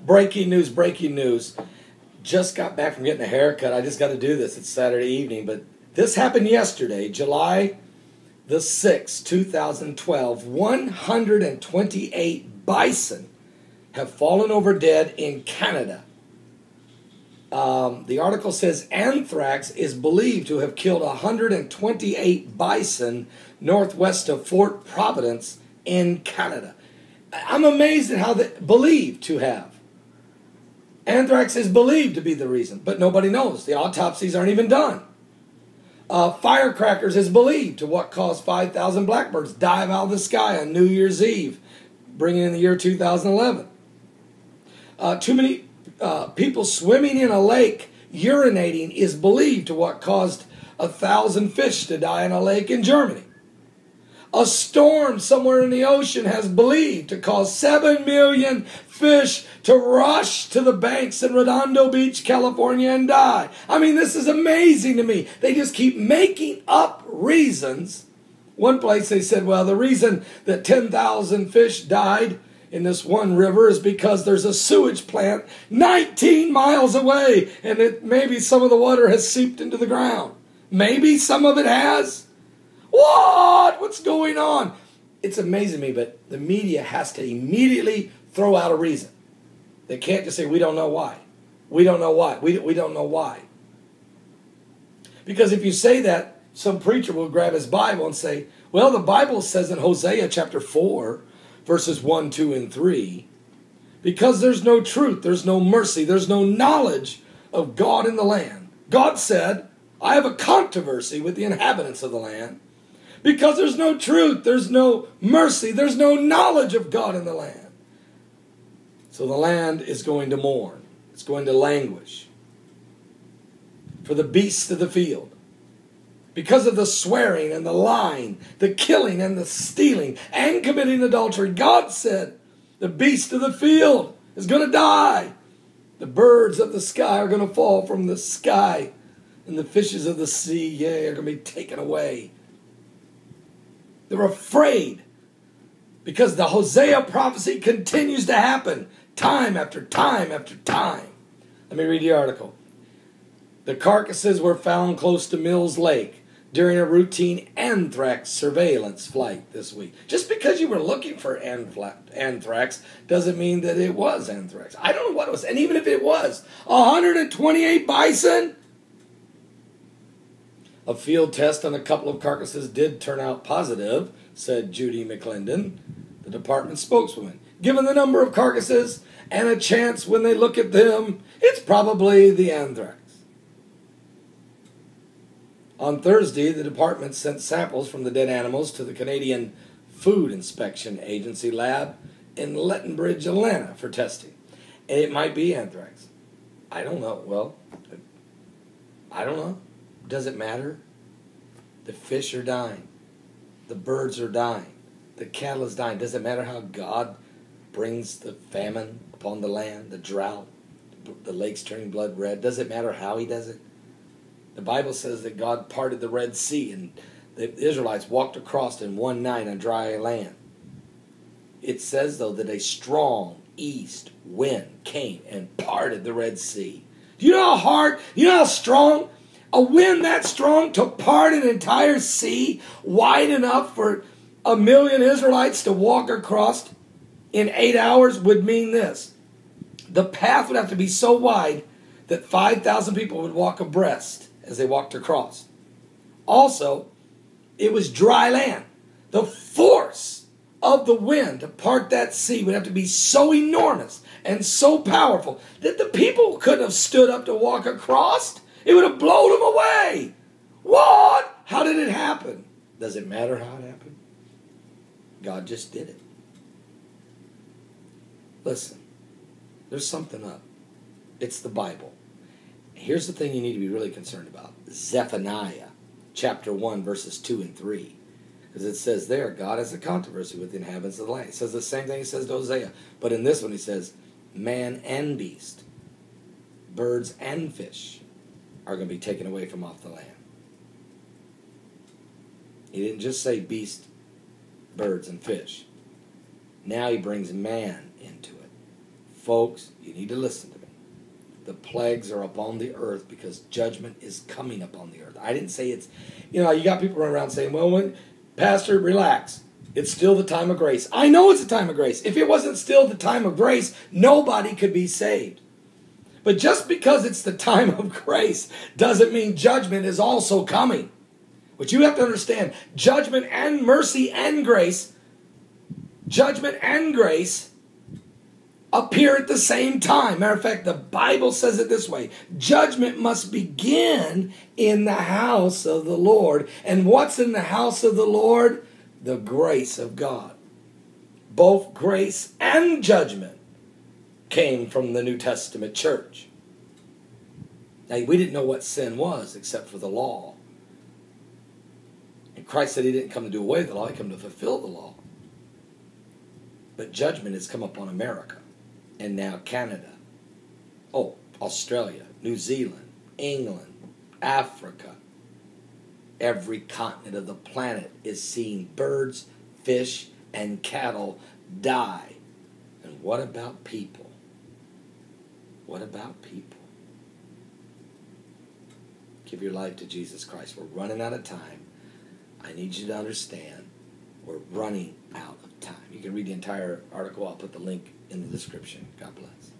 Breaking news, breaking news. Just got back from getting a haircut. I just got to do this. It's Saturday evening. But this happened yesterday, July the 6th, 2012. 128 bison have fallen over dead in Canada. The article says anthrax is believed to have killed 128 bison northwest of Fort Providence in Canada. I'm amazed at how they believed to have. Anthrax is believed to be the reason, but nobody knows. The autopsies aren't even done. Firecrackers is believed to what caused 5,000 blackbirds dive out of the sky on New Year's Eve, bringing in the year 2011. Too many people swimming in a lake, urinating, is believed to what caused 1,000 fish to die in a lake in Germany. A storm somewhere in the ocean has believed to cause 7 million fish to rush to the banks in Redondo Beach, California, and die. I mean, this is amazing to me. They just keep making up reasons. One place they said, well, the reason that 10,000 fish died in this one river is because there's a sewage plant 19 miles away, and maybe some of the water has seeped into the ground. Maybe some of it has. What? What's going on? It's amazing to me, but the media has to immediately throw out a reason. They can't just say, we don't know why. We don't know why. We don't know why. Because if you say that, some preacher will grab his Bible and say, well, the Bible says in Hosea chapter 4, verses 1, 2, and 3, because there's no truth, there's no mercy, there's no knowledge of God in the land. God said, I have a controversy with the inhabitants of the land. Because there's no truth, there's no mercy, there's no knowledge of God in the land. So the land is going to mourn. It's going to languish. For the beasts of the field. Because of the swearing and the lying, the killing and the stealing and committing adultery, God said the beast of the field is going to die. The birds of the sky are going to fall from the sky. And the fishes of the sea, yea, are going to be taken away. They're afraid because the Hosea prophecy continues to happen time after time after time. Let me read the article. The carcasses were found close to Mills Lake during a routine anthrax surveillance flight this week. Just because you were looking for anthrax doesn't mean that it was anthrax. I don't know what it was. And even if it was, 128 bison? A field test on a couple of carcasses did turn out positive, said Judy McClendon, the department spokeswoman. Given the number of carcasses and a chance when they look at them, it's probably the anthrax. On Thursday, the department sent samples from the dead animals to the Canadian Food Inspection Agency lab in Lethbridge, Atlanta for testing. And it might be anthrax. I don't know. Well, I don't know. Does it matter? The fish are dying. The birds are dying. The cattle is dying. Does it matter how God brings the famine upon the land, the drought, the lakes turning blood red? Does it matter how he does it? The Bible says that God parted the Red Sea and the Israelites walked across in one night on dry land. It says, though, that a strong east wind came and parted the Red Sea. Do you know how hard, you know how strong? A wind that strong to part an entire sea wide enough for 1 million Israelites to walk across in 8 hours would mean this. The path would have to be so wide that 5,000 people would walk abreast as they walked across. Also, it was dry land. The force of the wind to part that sea would have to be so enormous and so powerful that the people couldn't have stood up to walk across. It would have blown them away. What? How did it happen? Does it matter how it happened? God just did it. Listen, there's something up. It's the Bible. Here's the thing you need to be really concerned about. Zephaniah chapter 1, verses 2 and 3. Because it says there, God has a controversy with the inhabitants of the land. It says the same thing he says to Hosea. But in this one he says, man and beast, birds and fish are going to be taken away from off the land. He didn't just say beast, birds, and fish. Now he brings man into it. Folks, you need to listen to me. The plagues are upon the earth because judgment is coming upon the earth. I didn't say it's, you got people running around saying, well, Pastor, relax. It's still the time of grace. I know it's the time of grace. If it wasn't still the time of grace, nobody could be saved. But just because it's the time of grace doesn't mean judgment is also coming. But you have to understand, judgment and mercy and grace, judgment and grace appear at the same time. Matter of fact, the Bible says it this way: judgment must begin in the house of the Lord. And what's in the house of the Lord? The grace of God. Both grace and judgment came from the New Testament church. Now, we didn't know what sin was except for the law. And Christ said he didn't come to do away with the law, he came to fulfill the law. But judgment has come upon America, and now Canada, Australia, New Zealand, England, Africa. Every continent of the planet is seeing birds, fish, and cattle die. And what about people? What about people? Give your life to Jesus Christ. We're running out of time. I need you to understand, we're running out of time. You can read the entire article. I'll put the link in the description. God bless.